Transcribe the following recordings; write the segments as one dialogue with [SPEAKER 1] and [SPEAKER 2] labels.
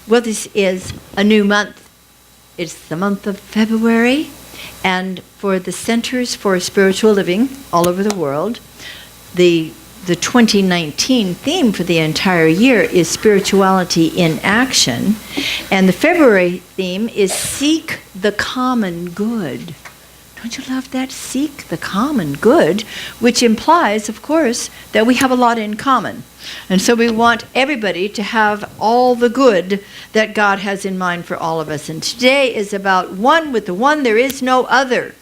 [SPEAKER 1] Well, this is a new month. It's the month of February, and for the Centers for Spiritual Living all over the world, the 2019 theme for the entire year is Spirituality in Action, and the February theme is Seek the Common Good. Don't you love that? Seek the common good, which implies, of course, that we have a lot in common. And so we want everybody to have all the good that God has in mind for all of us. And today is about one with the one there is no other.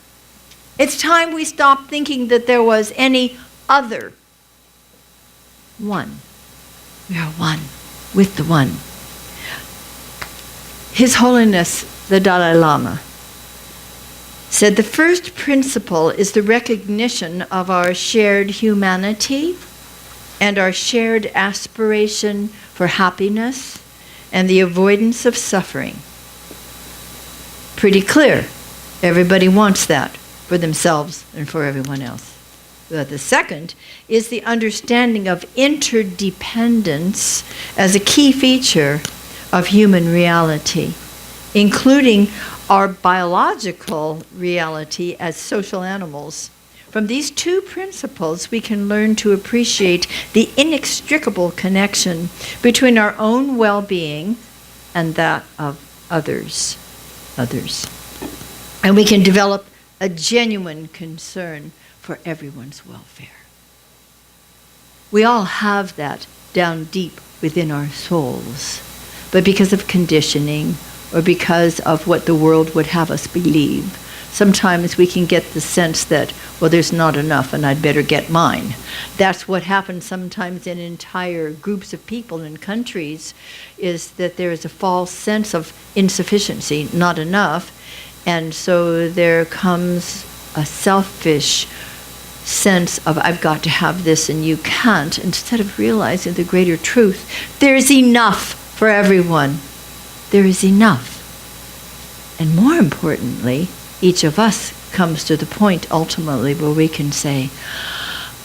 [SPEAKER 1] It's time we stop thinking that there was any other. One. We are one with the one. His Holiness the Dalai Lama said the first principle is the recognition of our shared humanity and our shared aspiration for happiness and the avoidance of suffering. Pretty clear. Everybody wants that for themselves and for everyone else. But the second is the understanding of interdependence as a key feature of human reality, including our biological reality as social animals. From these two principles, we can learn to appreciate the inextricable connection between our own well-being and that of others. And we can develop a genuine concern for everyone's welfare. We all have that down deep within our souls, but because of conditioning, or because of what the world would have us believe, sometimes we can get the sense that, well, there's not enough and I'd better get mine. That's what happens sometimes in entire groups of people in countries, is that there is a false sense of insufficiency, not enough, and so there comes a selfish sense of I've got to have this and you can't, instead of realizing the greater truth. There's enough for everyone. There is enough. And more importantly, each of us comes to the point ultimately where we can say,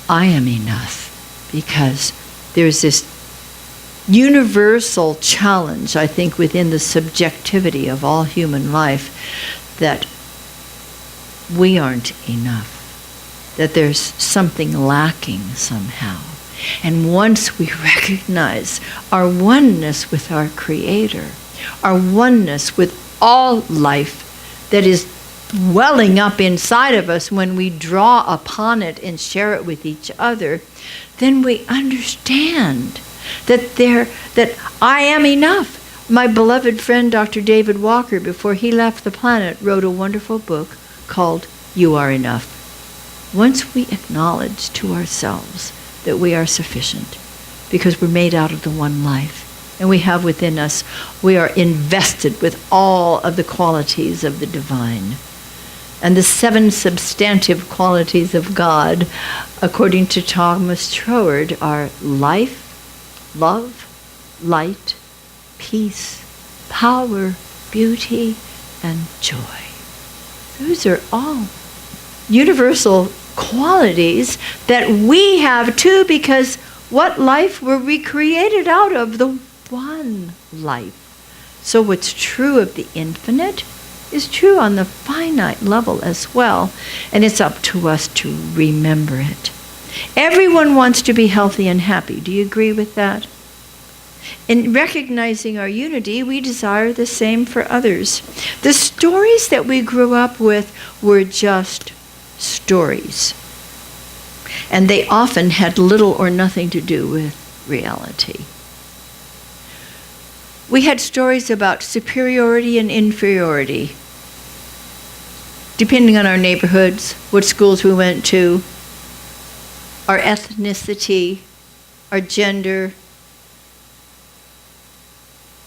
[SPEAKER 1] I am enough, because there's this universal challenge, I think, within the subjectivity of all human life, that we aren't enough, that there's something lacking somehow. And once we recognize our oneness with our Creator, our oneness with all life that is welling up inside of us when we draw upon it and share it with each other, then we understand that I am enough. My beloved friend Dr. David Walker, before he left the planet, wrote a wonderful book called You Are Enough. Once we acknowledge to ourselves that we are sufficient, because we're made out of the one life, and we have within us, we are invested with all of the qualities of the divine. And the 7 substantive qualities of God, according to Thomas Troward, are life, love, light, peace, power, beauty, and joy. Those are all universal qualities that we have too, because what life were we created out of? The one life. So what's true of the infinite is true on the finite level as well, and it's up to us to remember it. Everyone wants to be healthy and happy. Do you agree with that? In recognizing our unity, we desire the same for others. The stories that we grew up with were just stories, and they often had little or nothing to do with reality. We had stories about superiority and inferiority, depending on our neighborhoods, what schools we went to, our ethnicity, our gender,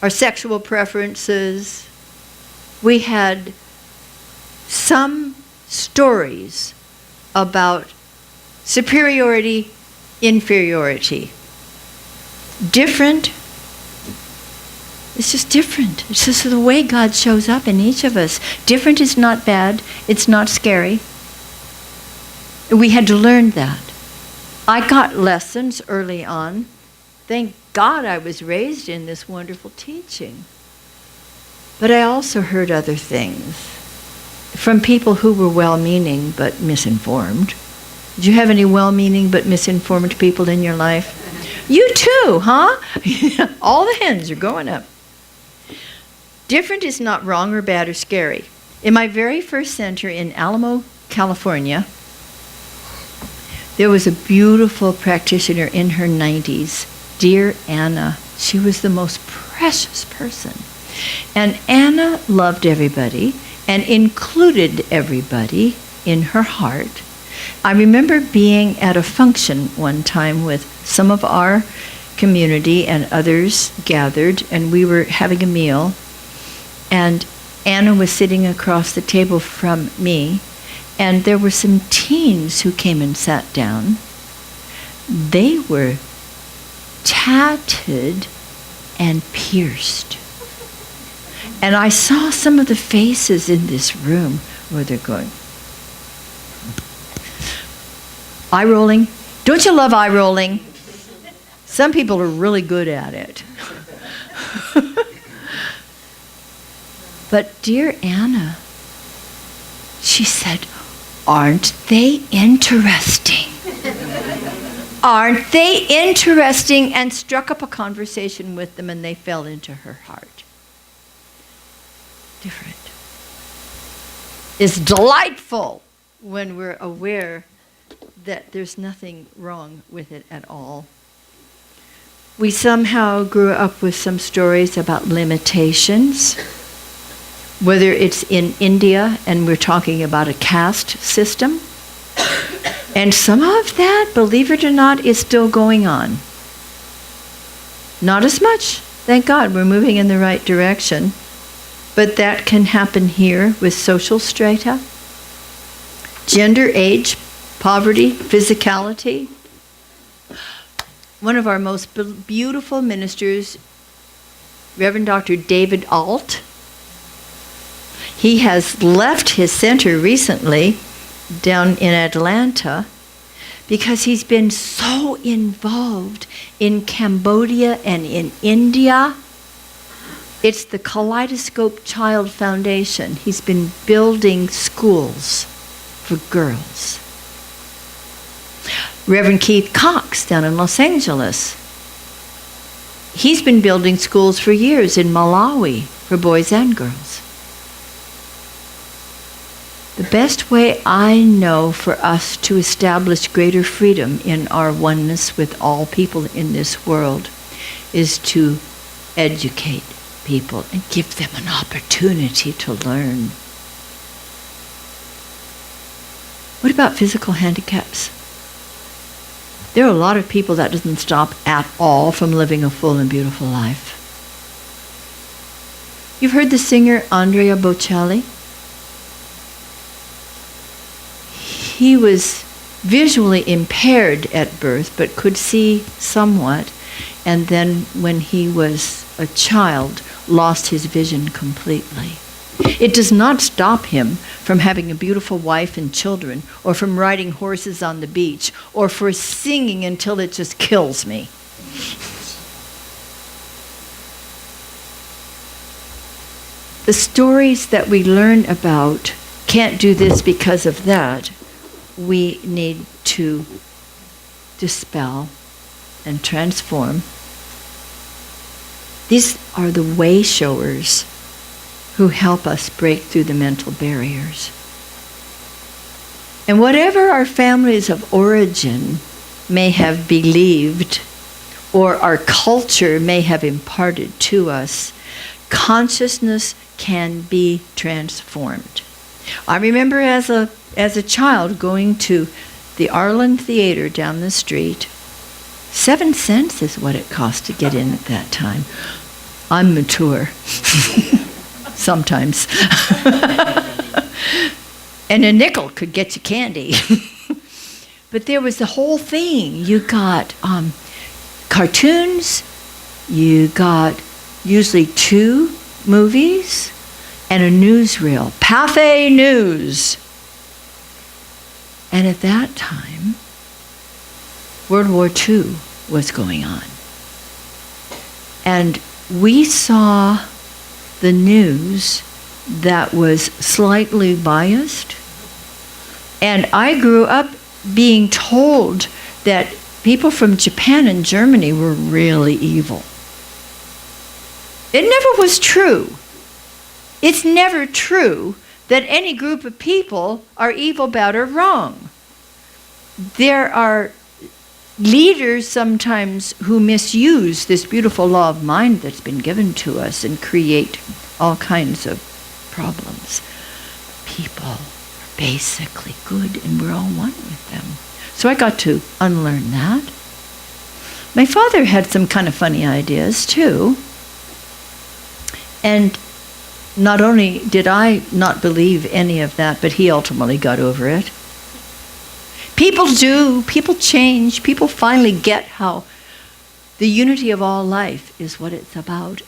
[SPEAKER 1] our sexual preferences. We had some stories about superiority, inferiority. Different. It's just different. It's just the way God shows up in each of us. Different is not bad. It's not scary. We had to learn that. I got lessons early on. Thank God I was raised in this wonderful teaching. But I also heard other things from people who were well-meaning but misinformed. Did you have any well-meaning but misinformed people in your life? You too, huh? All the hands are going up. Different is not wrong or bad or scary. In my very first center in Alamo, California, there was a beautiful practitioner in her 90s, dear Anna. She was the most precious person. And Anna loved everybody and included everybody in her heart. I remember being at a function one time with some of our community and others gathered, and we were having a meal, and Anna was sitting across the table from me, and there were some teens who came and sat down. They were tatted and pierced. And I saw some of the faces in this room where they're going, eye rolling. Don't you love eye rolling? Some people are really good at it. But dear Anna, she said, aren't they interesting? Aren't they interesting? And struck up a conversation with them, and they fell into her heart. Different. It's delightful when we're aware that there's nothing wrong with it at all. We somehow grew up with some stories about limitations, whether it's in India and we're talking about a caste system. And some of that, believe it or not, is still going on. Not as much, thank God, we're moving in the right direction. But that can happen here with social strata, gender, age, poverty, physicality. One of our most beautiful ministers, Reverend Dr. David Alt, he has left his center recently down in Atlanta because he's been so involved in Cambodia and in India. It's the Kaleidoscope Child Foundation. He's been building schools for girls. Reverend Keith Cox down in Los Angeles. He's been building schools for years in Malawi for boys and girls. The best way I know for us to establish greater freedom in our oneness with all people in this world is to educate people and give them an opportunity to learn. What about physical handicaps? There are a lot of people that doesn't stop at all from living a full and beautiful life. You've heard the singer Andrea Bocelli? He was visually impaired at birth, but could see somewhat, and then when he was a child, lost his vision completely. It does not stop him from having a beautiful wife and children, or from riding horses on the beach, or for singing until it just kills me. The stories that we learn about can't do this because of that, we need to dispel and transform. These are the way showers who help us break through the mental barriers. And whatever our families of origin may have believed, or our culture may have imparted to us, consciousness can be transformed. I remember as a child going to the Arlen Theater down the street. 7 cents is what it cost to get in at that time. I'm mature. Sometimes. And a nickel could get you candy. But there was the whole thing. You got cartoons, you got usually 2 movies, and a newsreel, Pathé News. And at that time, World War II was going on. And we saw the news that was slightly biased. And I grew up being told that people from Japan and Germany were really evil. It never was true. It's never true that any group of people are evil, bad, or wrong. There are leaders sometimes who misuse this beautiful law of mind that's been given to us and create all kinds of problems. People are basically good and we're all one with them. So I got to unlearn that. My father had some kind of funny ideas too. And not only did I not believe any of that, but he ultimately got over it. People do. People change. People finally get how the unity of all life is what it's about.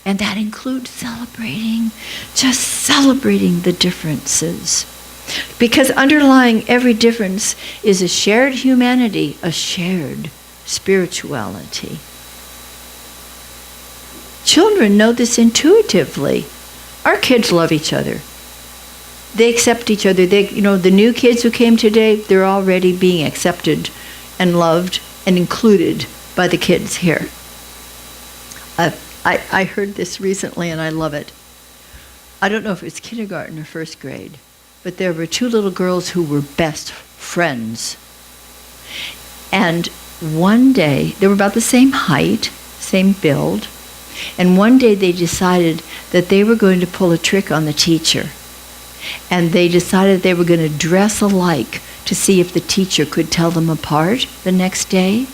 [SPEAKER 1] And that includes celebrating, just celebrating the differences. Because underlying every difference is a shared humanity, a shared spirituality. Children know this intuitively. Our kids love each other. They accept each other. The new kids who came today, they're already being accepted and loved and included by the kids here. I heard this recently and I love it. I don't know if it was kindergarten or first grade, but there were two little girls who were best friends. And one day, they were about the same height, same build, and one day they decided that they were going to pull a trick on the teacher. And they decided they were going to dress alike to see if the teacher could tell them apart the next day.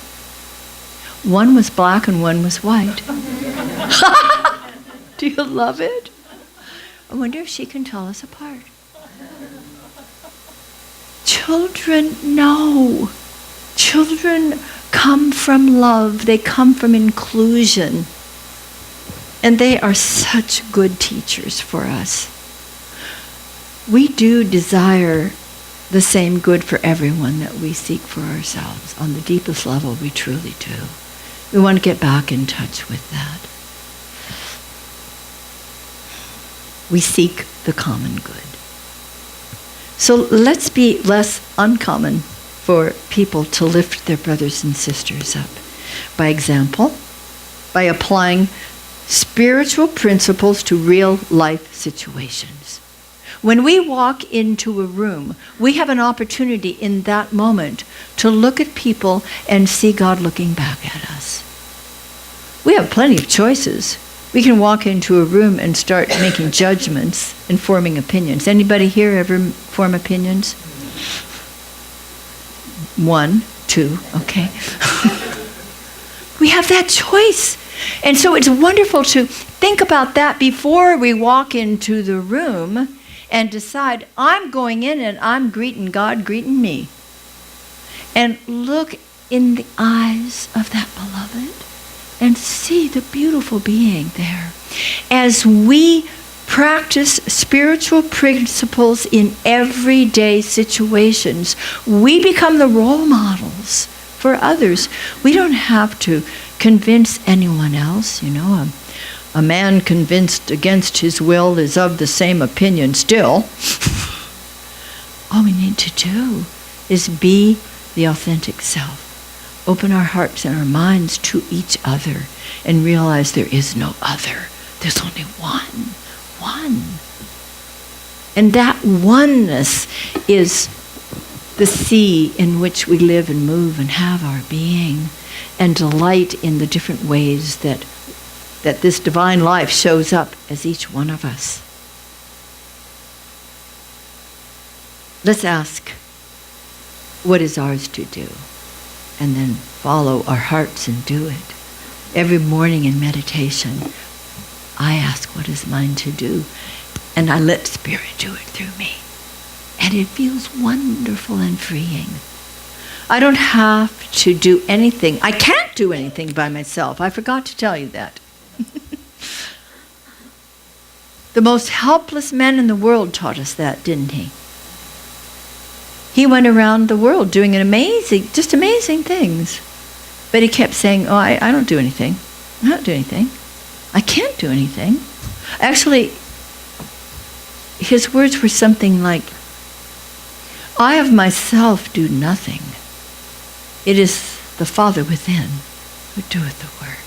[SPEAKER 1] One was black and one was white. Do you love it? I wonder if she can tell us apart. Children know. Children come from love. They come from inclusion. And they are such good teachers for us. We do desire the same good for everyone that we seek for ourselves. On the deepest level, we truly do. We want to get back in touch with that. We seek the common good. So let's be less uncommon for people to lift their brothers and sisters up. By example, by applying spiritual principles to real life situations. When we walk into a room, we have an opportunity in that moment to look at people and see God looking back at us. We have plenty of choices. We can walk into a room and start making judgments and forming opinions. Anybody here ever form opinions? 1, 2, okay. We have that choice. And so it's wonderful to think about that before we walk into the room and decide, I'm going in and I'm greeting God, greeting me. And look in the eyes of that beloved and see the beautiful being there. As we practice spiritual principles in everyday situations, we become the role models for others. We don't have to convince anyone else, A man convinced against his will is of the same opinion still. All we need to do is be the authentic self. Open our hearts and our minds to each other and realize there is no other. There's only one. And that oneness is the sea in which we live and move and have our being and delight in the different ways that this divine life shows up as each one of us. Let's ask, what is ours to do? And then follow our hearts and do it. Every morning in meditation, I ask, what is mine to do? And I let Spirit do it through me. And it feels wonderful and freeing. I don't have to do anything. I can't do anything by myself. I forgot to tell you that. The most helpless man in the world taught us that, didn't he? He went around the world doing amazing things. But he kept saying, I don't do anything. I don't do anything. I can't do anything. Actually, his words were something like, I of myself do nothing. It is the Father within who doeth the work.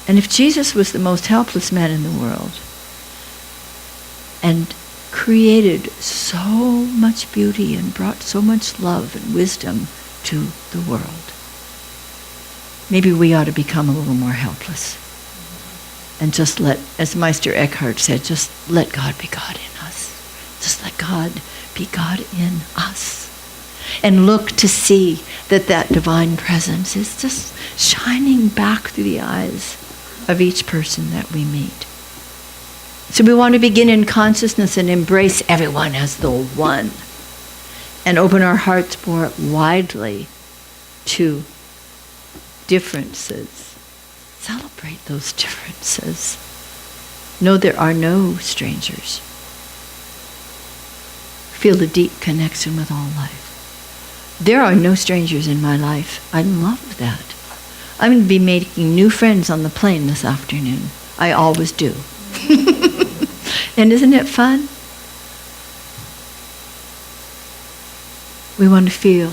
[SPEAKER 1] And if Jesus was the most helpless man in the world and created so much beauty and brought so much love and wisdom to the world, maybe we ought to become a little more helpless and just let, as Meister Eckhart said, just let God be God in us. Just let God be God in us. And look to see that that divine presence is just shining back through the eyes of each person that we meet. So we want to begin in consciousness and embrace everyone as the one and open our hearts more widely to differences. Celebrate those differences. Know there are no strangers. Feel a deep connection with all life. There are no strangers in my life. I love that. I'm going to be making new friends on the plane this afternoon. I always do. And isn't it fun? We want to feel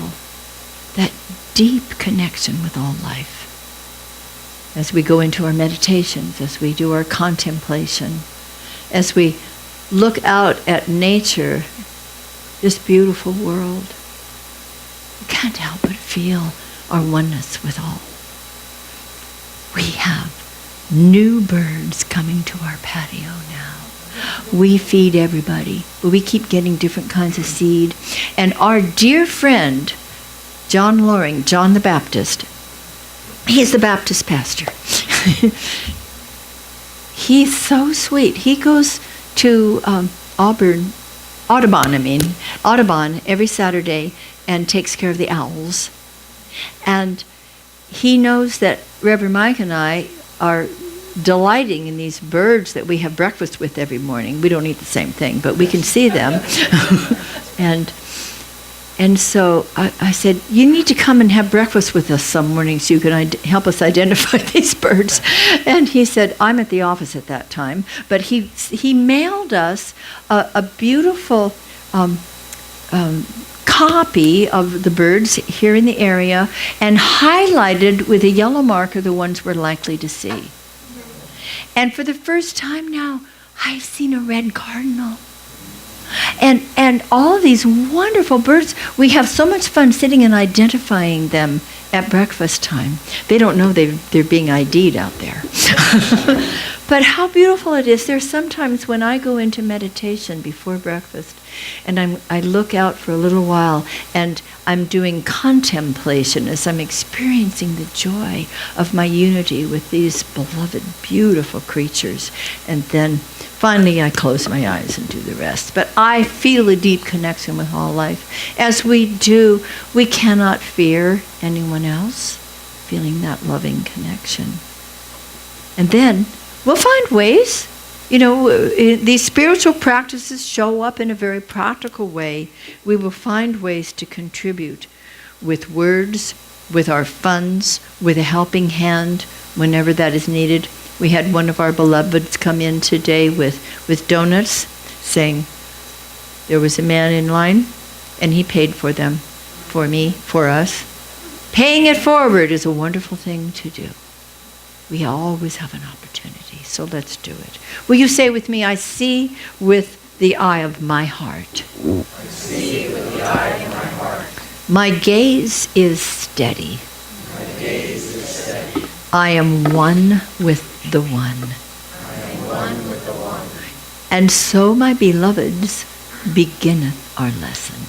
[SPEAKER 1] that deep connection with all life as we go into our meditations, as we do our contemplation, as we look out at nature, this beautiful world. We can't help but feel our oneness with all. We have new birds coming to our patio now. We feed everybody, but we keep getting different kinds of seed. And our dear friend, John Loring, John the Baptist, he's the Baptist pastor. He's so sweet. He goes to Audubon every Saturday and takes care of the owls. And he knows that Reverend Mike and I are delighting in these birds that we have breakfast with every morning. We don't eat the same thing, but we can see them. And so I said, you need to come and have breakfast with us some mornings so you can help us identify these birds. And he said, I'm at the office at that time. But he mailed us a beautiful copy of the birds here in the area and highlighted with a yellow marker the ones we're likely to see. And for the first time now, I've seen a red cardinal. And all of these wonderful birds, we have so much fun sitting and identifying them at breakfast time. They don't know they're being ID'd out there. But how beautiful it is. There's sometimes when I go into meditation before breakfast and I look out for a little while and I'm doing contemplation as I'm experiencing the joy of my unity with these beloved, beautiful creatures. And then finally I close my eyes and do the rest. But I feel a deep connection with all life. As we do, we cannot fear anyone else, feeling that loving connection. And then we'll find ways. You know, these spiritual practices show up in a very practical way. We will find ways to contribute with words, with our funds, with a helping hand whenever that is needed. We had one of our beloveds come in today with donuts, saying there was a man in line and he paid for them, for me, for us. Paying it forward is a wonderful thing to do. We always have an opportunity, so let's do it. Will you say with me, I see with the eye of my heart.
[SPEAKER 2] I see with the eye of my heart.
[SPEAKER 1] My gaze is steady.
[SPEAKER 2] My gaze is steady.
[SPEAKER 1] I am one with the one.
[SPEAKER 2] I am one with the one.
[SPEAKER 1] And so, my beloveds, beginneth our lesson.